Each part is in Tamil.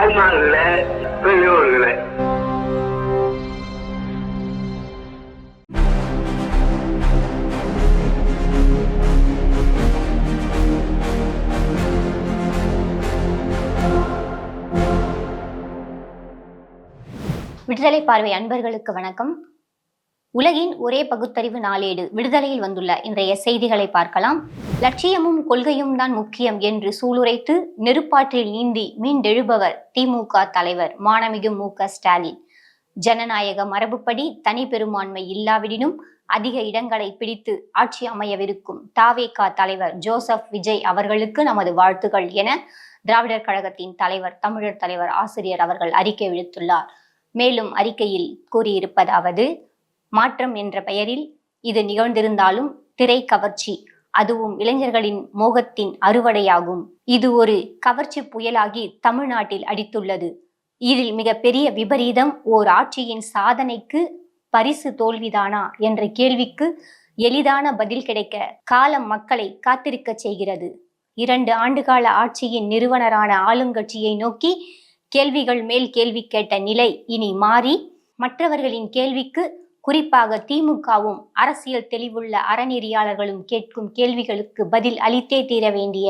அன்பார்ந்த பெரியோர்களே, விடுதலை பார்வை அன்பர்களுக்கு வணக்கம். உலகின் ஒரே பகுத்தறிவு நாளேடு விடுதலையில் வந்துள்ள இன்றைய செய்திகளை பார்க்கலாம். லட்சியமும் கொள்கையும் தான் முக்கியம் என்று சூளுரைத்து நெருப்பாற்றில் நீந்தி மீண்டெழுபவர் திமுக தலைவர் மாண்புமிகு மு.க. ஸ்டாலின். ஜனநாயக மரபுப்படி தனி பெரும்பான்மை இல்லாவிடினும் அதிக இடங்களை பிடித்து ஆட்சி அமையவிருக்கும் தவேக தலைவர் ஜோசப் விஜய் அவர்களுக்கு நமது வாழ்த்துகள் என திராவிடர் கழகத்தின் தலைவர் தமிழர் தலைவர் ஆசிரியர் அவர்கள் அறிக்கை விடுத்துள்ளார். மேலும் அறிக்கையில் கூறியிருப்பதாவது: மாற்றம் என்ற பெயரில் இது நிகழ்ந்திருந்தாலும் திரை கவர்ச்சி, அதுவும் இளைஞர்களின் மோகத்தின் அறுவடையாகும். இது ஒரு கவர்ச்சி புயலாகி தமிழ்நாட்டில் அடித்துள்ளது. இதில் மிக பெரிய விபரீதம், ஓர் ஆட்சியின் சாதனைக்கு பரிசு தோல்விதானா என்ற கேள்விக்கு எளிதான பதில் கிடைக்க காலம் மக்களை காத்திருக்க செய்கிறது. 2 ஆண்டுகால ஆட்சியின் நிறுவனரான ஆளுங்கட்சியை நோக்கி கேள்விகள் மேல் கேள்வி கேட்ட நிலை இனி மாறி மற்றவர்களின் கேள்விக்கு, குறிப்பாக திமுகவும் அரசியல் தெளிவுள்ள அறநெறியாளர்களும் கேட்கும் கேள்விகளுக்கு பதில் அளித்தே தீர வேண்டிய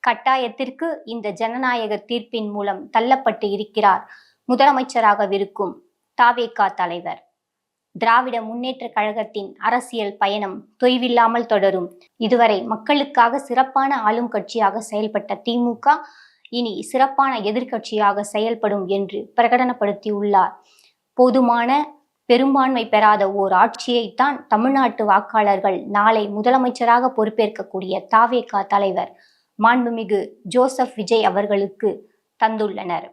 கட்டாயத்திற்கு இந்த ஜனநாயக தீர்ப்பின் மூலம் தள்ளப்பட்டு இருக்கிறார் முதலமைச்சராகவிருக்கும் தவேக தலைவர். திராவிட முன்னேற்ற கழகத்தின் அரசியல் பயணம் தொய்வில்லாமல் தொடரும். இதுவரை மக்களுக்காக சிறப்பான ஆளும் கட்சியாக செயல்பட்ட திமுக இனி சிறப்பான எதிர்க்கட்சியாக செயல்படும் என்று பிரகடனப்படுத்தியுள்ளார். போதுமான பெரும்பான்மை பெறாத ஓர் ஆட்சியைத்தான் தமிழ்நாட்டு வாக்காளர்கள் நாளை முதலமைச்சராக பொறுப்பேற்கக்கூடிய தவேக தலைவர் மாண்புமிகு ஜோசப் விஜய் அவர்களுக்கு தந்துள்ளனர்.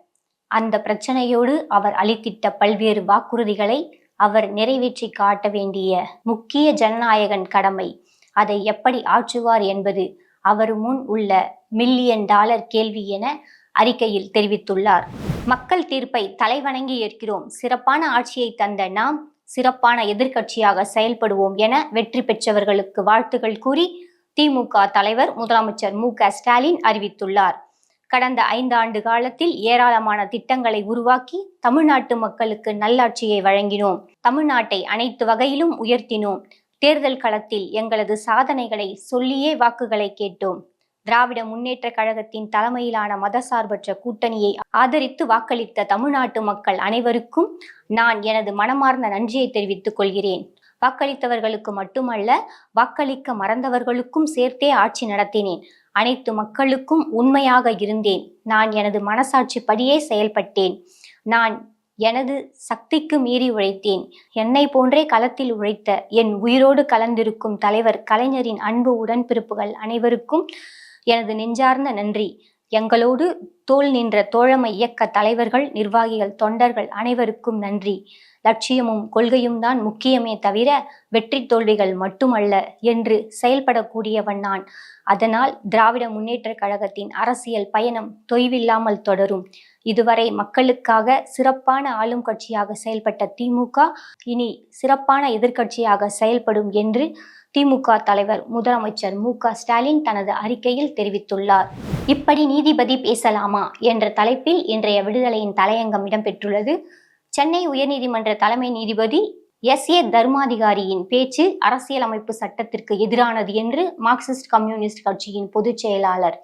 அந்த பிரச்சனையோடு அவர் அளித்திட்ட பல்வேறு வாக்குறுதிகளை அவர் நிறைவேற்றி காட்ட வேண்டிய முக்கிய ஜனநாயகன் கடமை. அதை எப்படி ஆற்றுவார் என்பது அவர் முன் உள்ள $1,000,000 கேள்வி என அறிக்கையில் தெரிவித்துள்ளார். மக்கள் தீர்ப்பை தலைவணங்கி ஏற்கிறோம். சிறப்பான ஆட்சியை தந்த நாம் சிறப்பான எதிர்க்கட்சியாக செயல்படுவோம் என வெற்றி பெற்றவர்களுக்கு வாழ்த்துகள் கூறி திமுக தலைவர் முதலமைச்சர் மு.க. ஸ்டாலின் அறிவித்துள்ளார். கடந்த 5 ஆண்டு காலத்தில் ஏராளமான திட்டங்களை உருவாக்கி தமிழ்நாட்டு மக்களுக்கு நல்லாட்சியை வழங்கினோம். தமிழ்நாட்டை அனைத்து வகையிலும் உயர்த்தினோம். தேர்தல் களத்தில் எங்களது சாதனைகளை சொல்லியே வாக்குகளை கேட்டோம். திராவிட முன்னேற்ற கழகத்தின் தலைமையிலான மதசார்பற்ற கூட்டணியை ஆதரித்து வாக்களித்த தமிழ்நாட்டு மக்கள் அனைவருக்கும் நான் எனது மனமார்ந்த நன்றியை தெரிவித்துக் கொள்கிறேன். வாக்களித்தவர்களுக்கு மட்டுமல்ல, வாக்களிக்க மறந்தவர்களுக்கும் சேர்த்தே ஆட்சி நடத்தினேன். அனைத்து மக்களுக்கும் உண்மையாக இருந்தேன். நான் எனது மனசாட்சிப்படியே செயல்பட்டேன். நான் எனது சக்திக்கு மீறி உழைத்தேன். என்னை போன்றே களத்தில் உழைத்த என் உயிரோடு கலந்திருக்கும் தலைவர் கலைஞரின் அன்பு உடன்பிறப்புகள் அனைவருக்கும் எனது நெஞ்சார்ந்த நன்றி. எங்களோடு தோள் நின்ற தோழமை இயக்க தலைவர்கள், நிர்வாகிகள், தொண்டர்கள் அனைவருக்கும் நன்றி. லட்சியமும் கொள்கையும் தான் முக்கியமே தவிர வெற்றி தோல்விகள் மட்டுமல்ல என்று செயல்படக்கூடியவன் நான். அதனால் திராவிட முன்னேற்ற கழகத்தின் அரசியல் பயணம் தொய்வில்லாமல் தொடரும். இதுவரை மக்களுக்காக சிறப்பான ஆளும் கட்சியாக செயல்பட்ட திமுக இனி சிறப்பான எதிர்க்கட்சியாக செயல்படும் என்று திமுக தலைவர் முதலமைச்சர் மு.க. ஸ்டாலின் தனது அறிக்கையில் தெரிவித்துள்ளார். இப்படி நீதிபதி பேசலாமா என்ற தலைப்பில் இன்றைய விடுதலையின் தலையங்கம் இடம்பெற்றுள்ளது. சென்னை உயர்நீதிமன்ற தலைமை நீதிபதி S.A. தர்மாதிகாரியின் பேச்சு அரசியலமைப்பு சட்டத்திற்கு எதிரானது என்று மார்க்சிஸ்ட் கம்யூனிஸ்ட் கட்சியின் பொதுச் செயலாளர்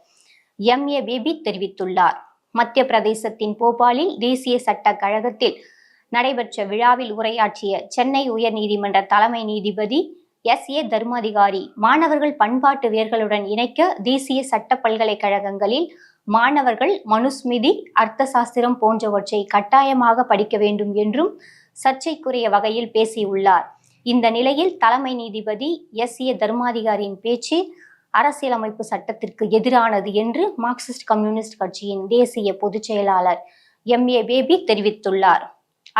M.A. பேபி தெரிவித்துள்ளார். மத்திய பிரதேசத்தின் போபாலில் தேசிய சட்ட கழகத்தில் நடைபெற்ற விழாவில் உரையாற்றிய சென்னை உயர்நீதிமன்ற தலைமை நீதிபதி S.A. தர்மாதிகாரி, மாணவர்கள் பண்பாட்டு வேர்களுடன் இணைக்க தேசிய சட்ட பல்கலைக்கழகங்களில் மாணவர்கள் மனுஸ்மிருதி, அர்த்த சாஸ்திரம் போன்றவற்றை கட்டாயமாக படிக்க வேண்டும் என்றும் சர்ச்சைக்குரிய வகையில் பேசியுள்ளார். இந்த நிலையில் தலைமை நீதிபதி S.A. தர்மாதிகாரியின் பேச்சு அரசியலமைப்பு சட்டத்திற்கு எதிரானது என்று மார்க்சிஸ்ட் கம்யூனிஸ்ட் கட்சியின் தேசிய பொதுச் செயலாளர் M.A. பேபி தெரிவித்துள்ளார்.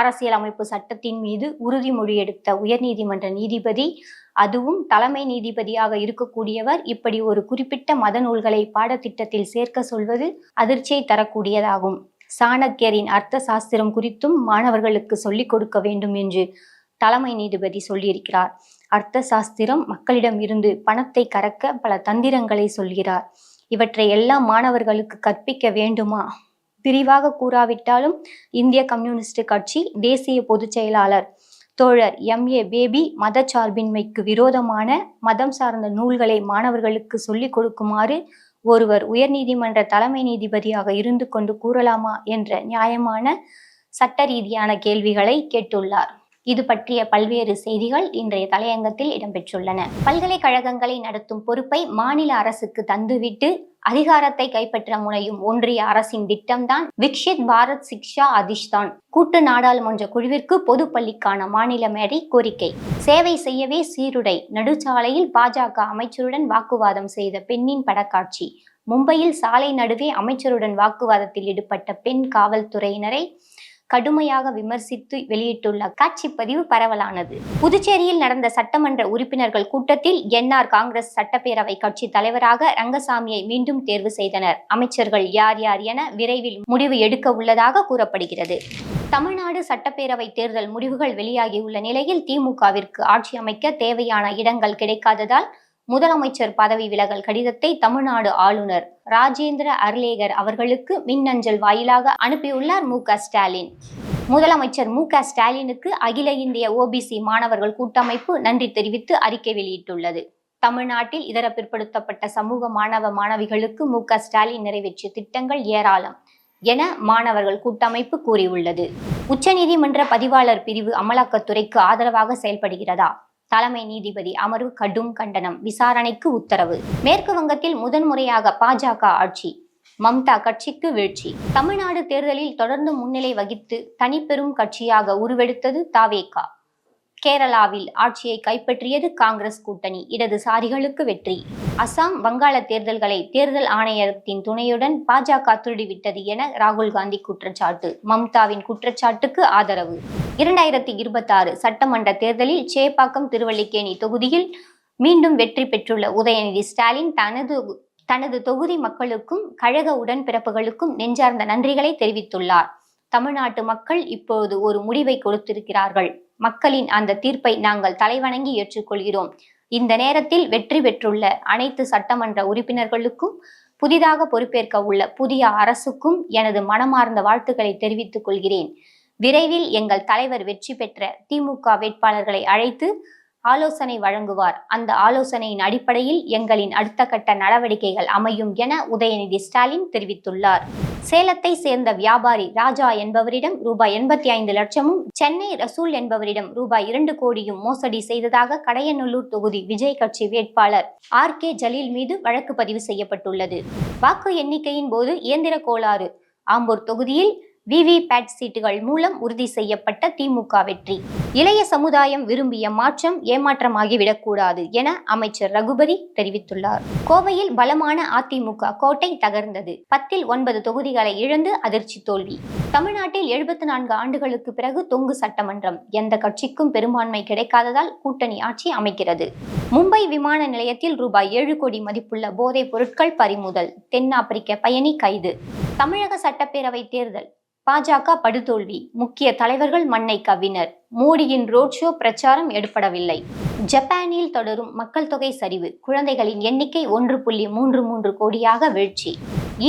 அரசியலமைப்பு சட்டத்தின் மீது உறுதிமொழி எடுத்த உயர்நீதிமன்ற நீதிபதி, அதுவும் தலைமை நீதிபதியாக இருக்கக்கூடியவர், இப்படி ஒரு குறிப்பிட்ட மத நூல்களை பாடத்திட்டத்தில் சேர்க்க சொல்வது அதிர்ச்சியை தரக்கூடியதாகும். சாணக்கியரின் அர்த்த சாஸ்திரம் குறித்தும் மாணவர்களுக்கு சொல்லிக் கொடுக்க வேண்டும் என்று தலைமை நீதிபதி சொல்லியிருக்கிறார். அர்த்த சாஸ்திரம் மக்களிடம் இருந்து பணத்தை கறக்க பல தந்திரங்களை சொல்கிறார். இவற்றை எல்லாம் மாணவர்களுக்கு கற்பிக்க வேண்டுமா? விரிவாக கூறாவிட்டாலும் இந்திய கம்யூனிஸ்ட் கட்சி தேசிய பொதுச் செயலாளர் தோழர் MA பேபி மதச்சார்பின்மைக்கு விரோதமான மதம் சார்ந்த நூல்களை மாணவர்களுக்கு சொல்லிக் கொடுக்குமாறு ஒருவர் உயர்நீதிமன்ற தலைமை நீதிபதியாக இருந்து கொண்டு கூறலாமா என்ற நியாயமான சட்ட ரீதியான கேள்விகளை கேட்டுள்ளார். இது பற்றிய பல்வேறு செய்திகள் இன்றைய தலையங்கத்தில் இடம்பெற்றுள்ளன. பல்கலைக்கழகங்களை நடத்தும் பொறுப்பை மாநில அரசுக்கு தந்துவிட்டு அதிகாரத்தை கைப்பற்ற முனையும் ஒன்றிய அரசின் திட்டம்தான் விக்ஷித் பாரத் சிக்ஷா அதிஷ்தான். கூட்டு நாடாளுமன்ற குழுவிற்கு பொது பள்ளிக்கான மாநில மேடை கோரிக்கை. சேவை செய்யவே சீருடை. நடுச்சாலையில் பாஜக அமைச்சருடன் வாக்குவாதம் செய்த பெண்ணின் படக்காட்சி. மும்பையில் சாலை நடுவே அமைச்சருடன் வாக்குவாதத்தில் ஈடுபட்ட பெண் காவல்துறையினரை கடுமையாக விமர்சித்து வெளியிட்டுள்ள காட்சி பதிவு பரவலானது. புதுச்சேரியில் நடந்த சட்டமன்ற உறுப்பினர்கள் கூட்டத்தில் NR காங்கிரஸ் சட்டப்பேரவை கட்சி தலைவராக ரங்கசாமியை மீண்டும் தேர்வு செய்தனர். அமைச்சர்கள் யார் யார் என விரைவில் முடிவு எடுக்க உள்ளதாக கூறப்படுகிறது. தமிழ்நாடு சட்டப்பேரவை தேர்தல் முடிவுகள் வெளியாகியுள்ள நிலையில் திமுகவிற்கு ஆட்சி அமைக்க தேவையான இடங்கள் கிடைக்காததால் முதலமைச்சர் பதவி விலகல் கடிதத்தை தமிழ்நாடு ஆளுநர் ராஜேந்திர அர்லேகர் அவர்களுக்கு மின்னஞ்சல் வாயிலாக அனுப்பியுள்ளார் மு.க.ஸ்டாலின். முதலமைச்சர் மு.க.ஸ்டாலினுக்கு அகில இந்திய OBC மாணவர்கள் கூட்டமைப்பு நன்றி தெரிவித்து அறிக்கை வெளியிட்டுள்ளது. தமிழ்நாட்டில் இதர பிற்படுத்தப்பட்ட சமூக மாணவ மாணவிகளுக்கு மு.க.ஸ்டாலின் நிறைவேற்றிய திட்டங்கள் ஏராளம் என மாணவர்கள் கூட்டமைப்பு கூறியுள்ளது. உச்சநீதிமன்ற பதிவாளர் பிரிவு அமலாக்கத்துறைக்கு ஆதரவாக செயல்படுகிறதா? தலைமை நீதிபதி அமர்வு கடும் கண்டனம். விசாரணைக்கு உத்தரவு. மேற்கு வங்கத்தில் முதன்முறையாக பாஜக ஆட்சி. மம்தா கட்சிக்கு வீழ்ச்சி. தமிழ்நாடு தேர்தலில் தொடர்ந்து முன்னிலை வகித்து தனிப்பெரும் கட்சியாக உருவெடுத்தது தாவேகா. கேரளாவில் ஆட்சியை கைப்பற்றியது காங்கிரஸ் கூட்டணி. இடதுசாரிகளுக்கு வெற்றி. அசாம் வங்காள தேர்தல்களை தேர்தல் ஆணையத்தின் துணையுடன் பாஜக திருடிவிட்டது என ராகுல் காந்தி குற்றச்சாட்டு. மம்தாவின் குற்றச்சாட்டுக்கு ஆதரவு. 2026 சட்டமன்ற தேர்தலில் சேப்பாக்கம் திருவல்லிக்கேணி தொகுதியில் மீண்டும் வெற்றி பெற்றுள்ள உதயநிதி ஸ்டாலின் தனது தொகுதி மக்களுக்கும் கழக உடன்பிறப்புகளுக்கும் நெஞ்சார்ந்த நன்றிகளை தெரிவித்துள்ளார். தமிழ்நாட்டு மக்கள் இப்போது ஒரு முடிவை கொடுத்திருக்கிறார்கள். மக்களின் அந்த தீர்ப்பை நாங்கள் தலைவணங்கி ஏற்றுக்கொள்கிறோம். இந்த நேரத்தில் வெற்றி பெற்றுள்ள அனைத்து சட்டமன்ற உறுப்பினர்களுக்கும் புதிதாக பொறுப்பேற்க உள்ள புதிய அரசுக்கும் எனது மனமார்ந்த வாழ்த்துக்களை தெரிவித்துக் கொள்கிறேன். விரைவில் எங்கள் தலைவர் வெற்றி பெற்ற திமுக வேட்பாளர்களை அழைத்து ஆலோசனை வழங்குவார். அந்த ஆலோசனையின் அடிப்படையில் எங்களின் அடுத்த கட்ட நடவடிக்கைகள் அமையும் என உதயநிதி ஸ்டாலின் தெரிவித்துள்ளார். சேலத்தை சேர்ந்த வியாபாரி ராஜா என்பவரிடம் ரூபாய் 85 லட்சமும் சென்னை ரசூல் என்பவரிடம் ரூபாய் 2 கோடியும் மோசடி செய்ததாக கடையநல்லூர் தொகுதி விஜய் கட்சி வேட்பாளர் RK ஜலீல் மீது வழக்கு பதிவு செய்யப்பட்டுள்ளது. வாக்கு எண்ணிக்கையின் போது இயந்திர கோளாறு. ஆம்பூர் தொகுதியில் VVPAT சீட்டுகள் மூலம் உறுதி செய்யப்பட்ட திமுக வெற்றி. இளைய சமுதாயம் விரும்பிய மாற்றம் ஏமாற்றமாகிவிடக்கூடாது என அமைச்சர் ரகுபதி தெரிவித்துள்ளார். கோவையில் பலமான அதிமுக கோட்டை தகர்ந்தது. 10ல் 9 தொகுதிகளை இழந்து அதிர்ச்சி தோல்வி. தமிழ்நாட்டில் 74 ஆண்டுகளுக்கு பிறகு தொங்கு சட்டமன்றம். எந்த கட்சிக்கும் பெரும்பான்மை கிடைக்காததால் கூட்டணி ஆட்சி அமைக்கிறது. மும்பை விமான நிலையத்தில் ரூபாய் 7 கோடி மதிப்புள்ள போதைப் பொருட்கள் பறிமுதல். தென்னாப்பிரிக்க பயணி கைது. தமிழக சட்டப்பேரவை தேர்தல். பாஜக படுதோல்வி. முக்கிய தலைவர்கள் மண்ணை கவ்வினர். மோடியின் ரோட் ஷோ பிரச்சாரம் எடுபடவில்லை. ஜப்பானில் தொடரும் மக்கள் தொகை சரிவு. குழந்தைகளின் எண்ணிக்கை 1.33 கோடியாக வீழ்ச்சி.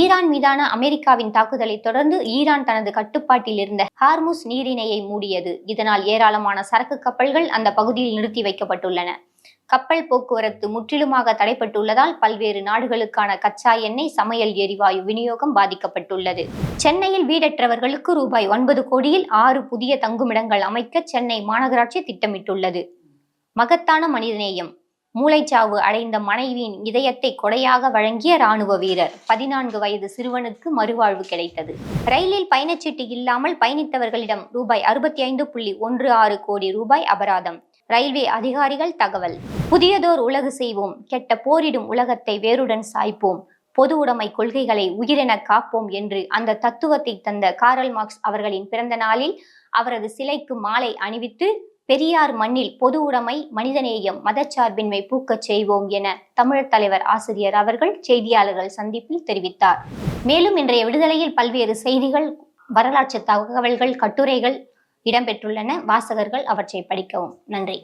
ஈரான் மீதான அமெரிக்காவின் தாக்குதலை தொடர்ந்து ஈரான் தனது கட்டுப்பாட்டில் இருந்த ஹார்முஸ் நீரிணையை மூடியது. இதனால் ஏராளமான சரக்கு கப்பல்கள் அந்த பகுதியில் நிறுத்தி வைக்கப்பட்டுள்ளன. கப்பல் போக்குவரத்து முற்றிலுமாக தடைப்பட்டுள்ளதால் பல்வேறு நாடுகளுக்கான கச்சா எண்ணெய், சமையல் எரிவாயு விநியோகம் பாதிக்கப்பட்டுள்ளது. சென்னையில் வீடற்றவர்களுக்கு ரூபாய் 9 கோடியில் 6 புதிய தங்குமிடங்கள் அமைக்க சென்னை மாநகராட்சி திட்டமிட்டுள்ளது. மகத்தான மனிதநேயம். மூளைச்சாவு அடைந்த மனைவியின் இதயத்தை கொடையாக வழங்கிய ராணுவ வீரர். 14 வயது சிறுவனுக்கு மறுவாழ்வு கிடைத்தது. ரயிலில் பயணச்சீட்டு இல்லாமல் பயணித்தவர்களிடம் ரூபாய் 65.16 கோடி ரூபாய் அபராதம். ரயில்வே அதிகாரிகள் தகவல். புதியதோர் உலகு செய்வோம். கெட்ட போரிடும் உலகத்தை வேருடன் சாய்ப்போம். பொது உடைமை கொள்கைகளை உயிரென காப்போம் என்று அந்த தத்துவத்தை தந்த காரல் மார்க்ஸ் அவர்களின் பிறந்த நாளில் அவரது சிலைக்கு மாலை அணிவித்து பெரியார் மண்ணில் பொது உடைமை, மனிதநேயம், மதச்சார்பின்மை பூக்கச் செய்வோம் என தமிழர் தலைவர் ஆசிரியர் அவர்கள் செய்தியாளர்கள் சந்திப்பில் தெரிவித்தார். மேலும் இன்றைய விடுதலையில் பல்வேறு செய்திகள், வரலாற்று தகவல்கள், கட்டுரைகள் இடம்பெற்றுள்ளன. வாசகர்கள் அவற்றை படிக்கவும். நன்றி.